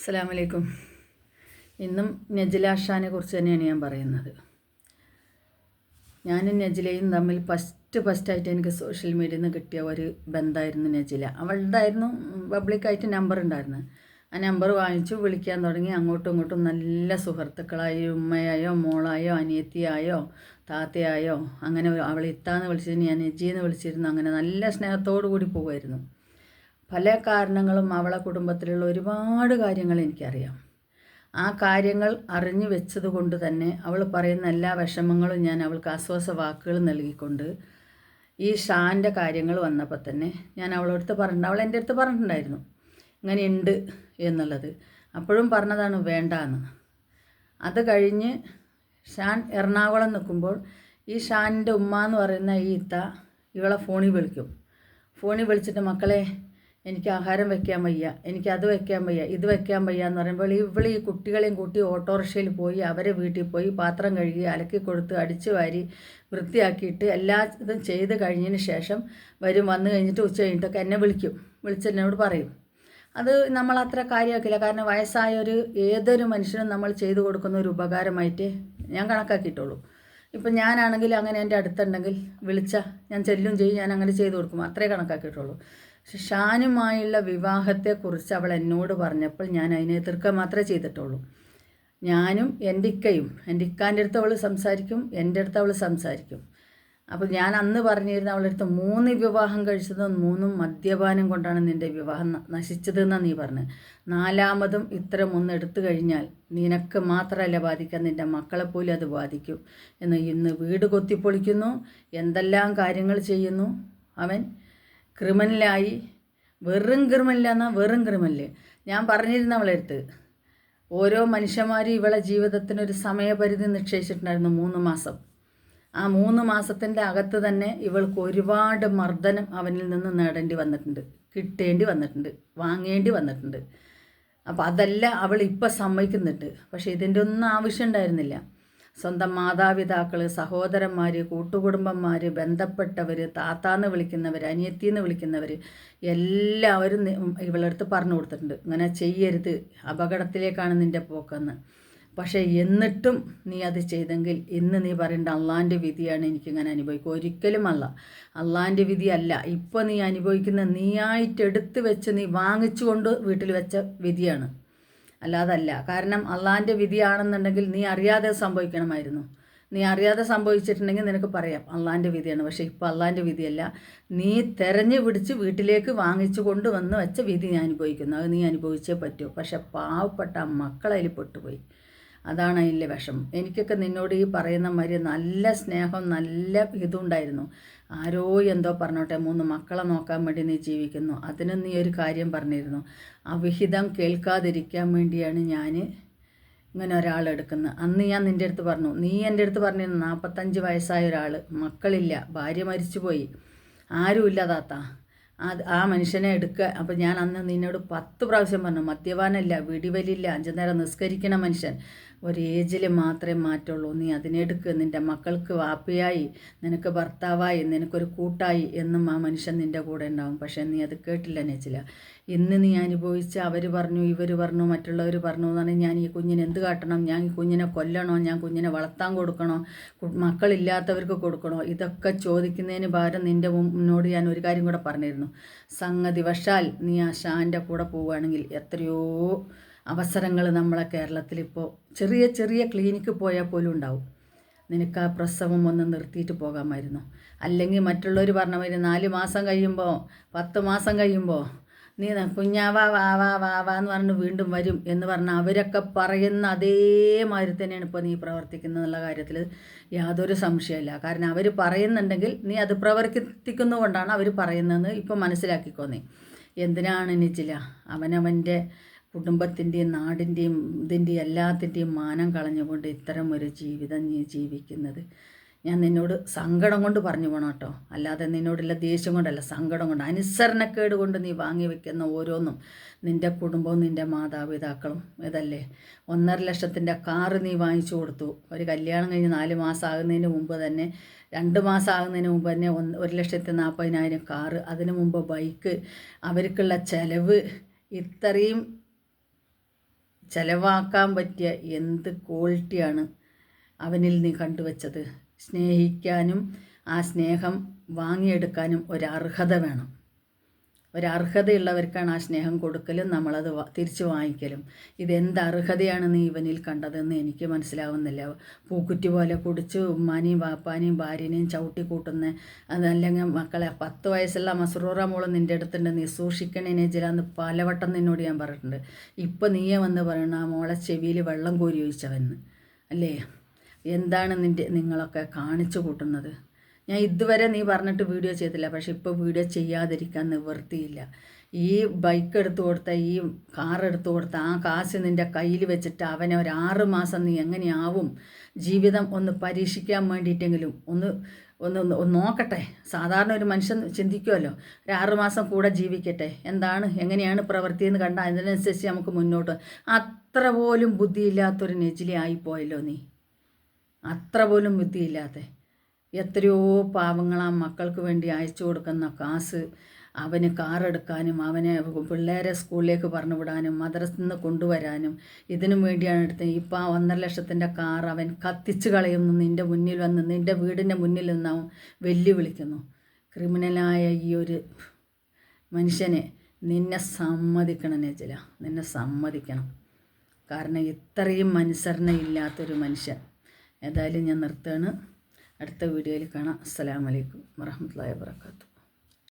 അസ്സലാമു അലൈക്കും. ഇന്നും നജില ഷാനെ കുറിച്ച് തന്നെയാണ് ഞാൻ പറയുന്നത്. ഞാനും നജിലയും തമ്മിൽ ഫസ്റ്റായിട്ട് എനിക്ക് സോഷ്യൽ മീഡിയയിൽ നിന്ന് കിട്ടിയ ഒരു ബന്ധമായിരുന്നു നജില. അവളുടെ ആയിരുന്നു പബ്ലിക്കായിട്ട് നമ്പർ ഉണ്ടായിരുന്നു. ആ നമ്പർ വാങ്ങിച്ചു വിളിക്കാൻ തുടങ്ങി. അങ്ങോട്ടും ഇങ്ങോട്ടും നല്ല സുഹൃത്തുക്കളായി, ഉമ്മയായോ മോളായോ അനിയത്തിയായോ താത്തയായോ, അങ്ങനെ അവൾ ഇത്താന്ന് വിളിച്ചിരുന്നു, ഞാൻ നജിയെന്ന് വിളിച്ചിരുന്നു. അങ്ങനെ നല്ല സ്നേഹത്തോടു കൂടി പോകുമായിരുന്നു. പല കാരണങ്ങളും അവളെ കുടുംബത്തിലുള്ള ഒരുപാട് കാര്യങ്ങൾ എനിക്കറിയാം. ആ കാര്യങ്ങൾ അറിഞ്ഞു വെച്ചത് കൊണ്ട് തന്നെ അവൾ പറയുന്ന എല്ലാ വിഷമങ്ങളും ഞാൻ അവൾക്ക് ആശ്വാസ വാക്കുകൾ നൽകിക്കൊണ്ട് ഈ ഷാൻ്റെ കാര്യങ്ങൾ വന്നപ്പോൾ തന്നെ ഞാൻ അവളടുത്ത് അവൾ എൻ്റെ അടുത്ത് പറഞ്ഞിട്ടുണ്ടായിരുന്നു ഇങ്ങനെയുണ്ട് എന്നുള്ളത്. അപ്പോഴും പറഞ്ഞതാണ് വേണ്ടാന്ന്. അത് കഴിഞ്ഞ് ഷാൻ എറണാകുളം നിൽക്കുമ്പോൾ ഈ ഷാനിൻ്റെ ഉമ്മ എന്ന് പറയുന്ന ഈ ഇത്ത ഇവളെ ഫോണിൽ വിളിച്ചിട്ട് മക്കളെ എനിക്ക് ആഹാരം വെക്കാൻ വയ്യ, എനിക്ക് അത് വെക്കാൻ വയ്യ, ഇത് വെക്കാൻ വയ്യ എന്ന് പറയുമ്പോൾ ഇവൾ ഈ കുട്ടികളെയും കൂട്ടി ഓട്ടോറിക്ഷയിൽ പോയി അവരെ വീട്ടിൽ പോയി പാത്രം കഴുകി അലക്കി കൊടുത്ത് അടിച്ചു വാരി വൃത്തിയാക്കിയിട്ട് എല്ലാ ഇതും ചെയ്ത് കഴിഞ്ഞതിന് ശേഷം വന്നു കഴിഞ്ഞിട്ട് ഉച്ച കഴിഞ്ഞിട്ടൊക്കെ എന്നെ വിളിച്ചെന്നോട് പറയും. അത് നമ്മൾ അത്ര കാര്യമാക്കില്ല. കാരണം വയസ്സായൊരു ഏതൊരു മനുഷ്യനും നമ്മൾ ചെയ്തു കൊടുക്കുന്ന ഒരു ഉപകാരമായിട്ട് ഞാൻ കണക്കാക്കിയിട്ടുള്ളൂ. ഇപ്പം ഞാനാണെങ്കിൽ അങ്ങനെ എൻ്റെ അടുത്തുണ്ടെങ്കിൽ ഞാൻ ചെല്ലും ചെയ്യും, ഞാൻ അങ്ങനെ ചെയ്തു കൊടുക്കും, അത്രേ കണക്കാക്കിയിട്ടുള്ളൂ. പക്ഷെ ഷാനുമായുള്ള വിവാഹത്തെക്കുറിച്ച് അവൾ എന്നോട് പറഞ്ഞപ്പോൾ ഞാൻ അതിനെ എതിർക്കുക മാത്രമേ ചെയ്തിട്ടുള്ളൂ. ഞാനും എൻ്റെ ഇക്കാൻ്റെ അടുത്ത് അവൾ സംസാരിക്കും, എൻ്റെ അടുത്ത് അവൾ സംസാരിക്കും. അപ്പോൾ ഞാൻ അന്ന് പറഞ്ഞിരുന്ന അവളുടെ അടുത്ത് 3 വിവാഹം കഴിച്ചതും 3 മദ്യപാനം കൊണ്ടാണ് നിൻ്റെ വിവാഹം നശിച്ചതെന്നാണ് നീ പറഞ്ഞത്. 4ാമതും ഇത്തരം ഒന്ന് എടുത്തു കഴിഞ്ഞാൽ നിനക്ക് മാത്രമല്ല ബാധിക്കുക, നിൻ്റെ മക്കളെ പോലും അത് ബാധിക്കും എന്ന്. ഇന്ന് വീട് കൊത്തിപ്പൊളിക്കുന്നു, എന്തെല്ലാം കാര്യങ്ങൾ ചെയ്യുന്നു. അവൻ ക്രിമിനലായി, വെറും ക്രിമിനല്. ഞാൻ പറഞ്ഞിരുന്ന അവളെ അടുത്ത് ഓരോ മനുഷ്യന്മാരും ഇവളെ ജീവിതത്തിനൊരു സമയപരിധി നിശ്ചയിച്ചിട്ടുണ്ടായിരുന്നു 3 മാസം. ആ 3 മാസത്തിൻ്റെ അകത്ത് തന്നെ ഇവൾക്ക് ഒരുപാട് മർദ്ദനം അവനിൽ നിന്ന് കിട്ടേണ്ടി വന്നിട്ടുണ്ട്, വാങ്ങേണ്ടി വന്നിട്ടുണ്ട്. അപ്പോൾ അതെല്ലാം അവൾ ഇപ്പം സമ്മതിക്കുന്നുണ്ട്. പക്ഷേ ഇതിൻ്റെ ഒന്നും ആവശ്യം ഉണ്ടായിരുന്നില്ല. സ്വന്തം മാതാപിതാക്കൾ, സഹോദരന്മാർ, കൂട്ടുകുടുംബന്മാർ, ബന്ധപ്പെട്ടവർ, താത്താന്ന് വിളിക്കുന്നവർ, അനിയത്തിന്ന് വിളിക്കുന്നവർ എല്ലാവരും ഇവളടുത്ത് പറഞ്ഞു കൊടുത്തിട്ടുണ്ട്, ഇങ്ങനെ ചെയ്യരുത്, അപകടത്തിലേക്കാണ് നിൻ്റെ പോക്കെന്ന്. പക്ഷേ എന്നിട്ടും നീ അത് ചെയ്തെങ്കിൽ ഇന്ന് നീ പറയേണ്ട അള്ളാൻ്റെ വിധിയാണ് എനിക്കിങ്ങനെ അനുഭവിക്കുക. ഒരിക്കലും അള്ളാൻ്റെ വിധിയല്ല. ഇപ്പോൾ നീ അനുഭവിക്കുന്ന നീയായിട്ട് എടുത്ത് വെച്ച് നീ വാങ്ങിച്ചുകൊണ്ട് വീട്ടിൽ വെച്ച വിധിയാണ്, അല്ലാതല്ല. കാരണം അള്ളാൻ്റെ വിധിയാണെന്നുണ്ടെങ്കിൽ നീ അറിയാതെ സംഭവിക്കണമായിരുന്നു. നീ അറിയാതെ സംഭവിച്ചിട്ടുണ്ടെങ്കിൽ നിനക്ക് പറയാം അള്ളാൻ്റെ വിധിയാണ്. പക്ഷേ ഇപ്പോൾ അള്ളാൻ്റെ വിധിയല്ല. നീ തെരഞ്ഞു പിടിച്ച് വീട്ടിലേക്ക് വാങ്ങിച്ചു കൊണ്ടുവന്ന് വെച്ച വിധി ഞാൻ അനുഭവിക്കുന്നു. അത് നീ അനുഭവിച്ചേ പറ്റൂ. പക്ഷെ പാവപ്പെട്ട മക്കളതിൽ പെട്ടുപോയി. അതാണ് അതിലെ വിഷമം. എനിക്കൊക്കെ നിന്നോട് ഈ പറയുന്ന മാതിരി നല്ല സ്നേഹം, നല്ല ഇതുണ്ടായിരുന്നു. ആരോ എന്തോ പറഞ്ഞോട്ടെ, 3 മക്കളെ നോക്കാൻ വേണ്ടി നീ ജീവിക്കുന്നു. അതിന് നീ ഒരു കാര്യം പറഞ്ഞിരുന്നു, അവിഹിതം കേൾക്കാതിരിക്കാൻ വേണ്ടിയാണ് ഞാൻ ഇങ്ങനെ ഒരാളെടുക്കുന്നത്. അന്ന് ഞാൻ നിൻ്റെ അടുത്ത് പറഞ്ഞു, നീ എൻ്റെ അടുത്ത് പറഞ്ഞിരുന്നു 45 വയസ്സായ ഒരാൾ, മക്കളില്ല, ഭാര്യ മരിച്ചുപോയി, ആരുമില്ല താത്ത, ആ മനുഷ്യനെ എടുക്കുക. അപ്പോൾ ഞാൻ അന്ന് നിന്നോട് 10 പ്രാവശ്യം പറഞ്ഞു, മദ്യപാനമില്ല, വെടിവലില്ല, 5 നേരം നിസ്കരിക്കണ മനുഷ്യൻ, ഒരു ഏജിൽ മാത്രമേ മാറ്റുള്ളൂ, നീ അതിനെടുക്ക്, നിൻ്റെ മക്കൾക്ക് വാപ്പയായി, നിനക്ക് ഭർത്താവായി, നിനക്കൊരു കൂട്ടായി എന്നും ആ മനുഷ്യൻ നിൻ്റെ കൂടെ ഉണ്ടാവും. പക്ഷേ നീ അത് കേട്ടില്ല നജില. ഇന്ന് നീ അനുഭവിച്ച് അവർ പറഞ്ഞു, ഇവർ പറഞ്ഞു, മറ്റുള്ളവർ പറഞ്ഞു എന്ന് പറഞ്ഞാൽ ഞാൻ ഈ കുഞ്ഞിനെ എന്ത് കാട്ടണം, ഞാൻ ഈ കുഞ്ഞിനെ കൊല്ലണോ, ഞാൻ കുഞ്ഞിനെ വളർത്താൻ കൊടുക്കണോ, മക്കളില്ലാത്തവർക്ക് കൊടുക്കണോ, ഇതൊക്കെ ചോദിക്കുന്നതിന് പകരം നിൻ്റെ മുന്നോട് ഞാൻ ഒരു കാര്യം കൂടെ പറഞ്ഞിരുന്നു. സംഗതി വശാൽ നീ ആ ഷാൻ്റെ കൂടെ പോവുകയാണെങ്കിൽ എത്രയോ അവസരങ്ങൾ നമ്മളെ കേരളത്തിൽ ഇപ്പോൾ ചെറിയ ക്ലിനിക്ക് പോയാൽ പോലും ഉണ്ടാവും. നിനക്ക് ആ പ്രസവം ഒന്ന് നിർത്തിയിട്ട് പോകാമായിരുന്നു. അല്ലെങ്കിൽ മറ്റുള്ളവർ പറഞ്ഞ മാതിരി 4 മാസം കഴിയുമ്പോൾ 10 മാസം കഴിയുമ്പോൾ നീ കുഞ്ഞാവാ വാവാ എന്ന് പറഞ്ഞ് വീണ്ടും വരും എന്ന് പറഞ്ഞാൽ അവരൊക്കെ പറയുന്ന അതേമാതിരി തന്നെയാണ് ഇപ്പോൾ നീ പ്രവർത്തിക്കുന്നുള്ള കാര്യത്തിൽ യാതൊരു സംശയമില്ല. കാരണം അവർ പറയുന്നുണ്ടെങ്കിൽ നീ അത് പ്രവർത്തിക്കുന്നതുകൊണ്ടാണ് അവർ പറയുന്നതെന്ന് ഇപ്പോൾ മനസ്സിലാക്കിക്കോ. നീ എന്തിനാണ് നിച്ചില്ല അവനവൻ്റെ കുടുംബത്തിൻ്റെയും നാടിൻ്റെയും ഇതിൻ്റെയും എല്ലാത്തിൻ്റെയും മാനം കളഞ്ഞുകൊണ്ട് ഇത്തരം ഒരു ജീവിതം നീ ജീവിക്കുന്നത്? ഞാൻ നിന്നോട് സങ്കടം കൊണ്ട് പറഞ്ഞു പോകണം കേട്ടോ, അല്ലാതെ നിന്നോടുള്ള ദേഷ്യം കൊണ്ടല്ല, സങ്കടം കൊണ്ട്, അനുസരണക്കേട് കൊണ്ട് നീ വാങ്ങി വെക്കുന്ന ഓരോന്നും നിൻ്റെ കുടുംബവും നിൻ്റെ മാതാപിതാക്കളും ഇതല്ലേ. 1.5 ലക്ഷത്തിൻ്റെ കാറ് നീ വാങ്ങിച്ചു കൊടുത്തു. ഒരു കല്യാണം കഴിഞ്ഞ് 4 മാസം ആകുന്നതിന് മുമ്പ് തന്നെ, 2 മാസം ആകുന്നതിന് മുമ്പ് തന്നെ 1,40,000 കാറ്, അതിന് മുമ്പ് ബൈക്ക്, അവർക്കുള്ള ചിലവ്, ഇത്രയും ചിലവാക്കാൻ പറ്റിയ എന്ത് ക്വാളിറ്റിയാണ് അവനിൽ നീ കണ്ടുവച്ചത്. സ്നേഹിക്കാനും ആ സ്നേഹം വാങ്ങിയെടുക്കാനും ഒരർഹത വേണം. ഒരർഹതയുള്ളവർക്കാണ് ആ സ്നേഹം കൊടുക്കലും നമ്മളത് തിരിച്ചു വാങ്ങിക്കലും. ഇതെന്ത് അർഹതയാണ് നീ ഇവനിൽ കണ്ടതെന്ന് എനിക്ക് മനസ്സിലാവുന്നില്ല. പൂക്കുറ്റി പോലെ കുടിച്ച് ഉമ്മാനെയും വാപ്പാനെയും ഭാര്യനെയും ചവിട്ടി കൂട്ടുന്ന അതല്ലെങ്കിൽ മക്കളെ 10 വയസ്സുള്ള മസ്റൂറ മോള് നിൻ്റെ അടുത്തുണ്ട്, നീ സൂക്ഷിക്കണേ നെജിലാന്ന് പലവട്ടം നിന്നോട് ഞാൻ പറഞ്ഞിട്ടുണ്ട്. ഇപ്പം നീയെ വന്ന് പറയണം ആ മോളെ ചെവിയിൽ വെള്ളം കോരി ഒഴിച്ചവന്ന് അല്ലേ? എന്താണ് നിങ്ങളൊക്കെ കാണിച്ചു കൂട്ടുന്നത്? ഞാൻ ഇതുവരെ നീ പറഞ്ഞിട്ട് വീഡിയോ ചെയ്തില്ല, പക്ഷെ ഇപ്പോൾ വീഡിയോ ചെയ്യാതിരിക്കാൻ നിവൃത്തിയില്ല. ഈ ബൈക്ക് എടുത്തു കൊടുത്ത, ഈ കാർ എടുത്തു കൊടുത്ത ആ കാശ് നിൻ്റെ കയ്യിൽ വെച്ചിട്ട് അവനെ ഒരു 6 മാസം നീ എങ്ങനെയാവും ജീവിതം ഒന്ന് പരീക്ഷിക്കാൻ വേണ്ടിയിട്ടെങ്കിലും ഒന്ന് നോക്കട്ടെ. സാധാരണ ഒരു മനുഷ്യൻ ചിന്തിക്കുമല്ലോ, ഒരു 6 മാസം കൂടെ ജീവിക്കട്ടെ, എന്താണ് എങ്ങനെയാണ് പ്രവൃത്തി എന്ന് കണ്ടാൽ അതിനനുസരിച്ച് നമുക്ക് മുന്നോട്ട്. അത്ര പോലും ബുദ്ധിയില്ലാത്തൊരു നെജിലി ആയിപ്പോയല്ലോ നീ, അത്ര പോലും ബുദ്ധിയില്ലാത്ത. എത്രയോ പാവങ്ങളാ മക്കൾക്ക് വേണ്ടി അയച്ചു കൊടുക്കുന്ന കാശ് അവന് കാറെടുക്കാനും അവനെ പിള്ളേരെ സ്കൂളിലേക്ക് പറഞ്ഞു വിടാനും മദ്രസയിൽ നിന്ന് കൊണ്ടുവരാനും ഇതിനും വേണ്ടിയാണ് എടുത്തത്. ഇപ്പോൾ ആ 1.5 ലക്ഷത്തിൻ്റെ കാർ അവൻ കത്തിച്ച് കളയുന്നു. നിൻ്റെ മുന്നിൽ വന്ന് നിൻ്റെ വീടിൻ്റെ മുന്നിൽ നിന്ന് അവൻ വെല്ലുവിളിക്കുന്നു. ക്രിമിനലായ ഈ ഒരു മനുഷ്യനെ നിന്നെ സമ്മതിക്കണം നെജില, നിന്നെ സമ്മതിക്കണം. കാരണം ഇത്രയും അനുസരണയില്ലാത്തൊരു മനുഷ്യൻ. ഏതായാലും ഞാൻ നിർത്തുകയാണ്. അടുത്ത വീഡിയോയിൽ കാണാം. അസ്സലാമു അലൈക്കും വറഹ്മത്തുള്ളാഹി വബറകാതുഹു.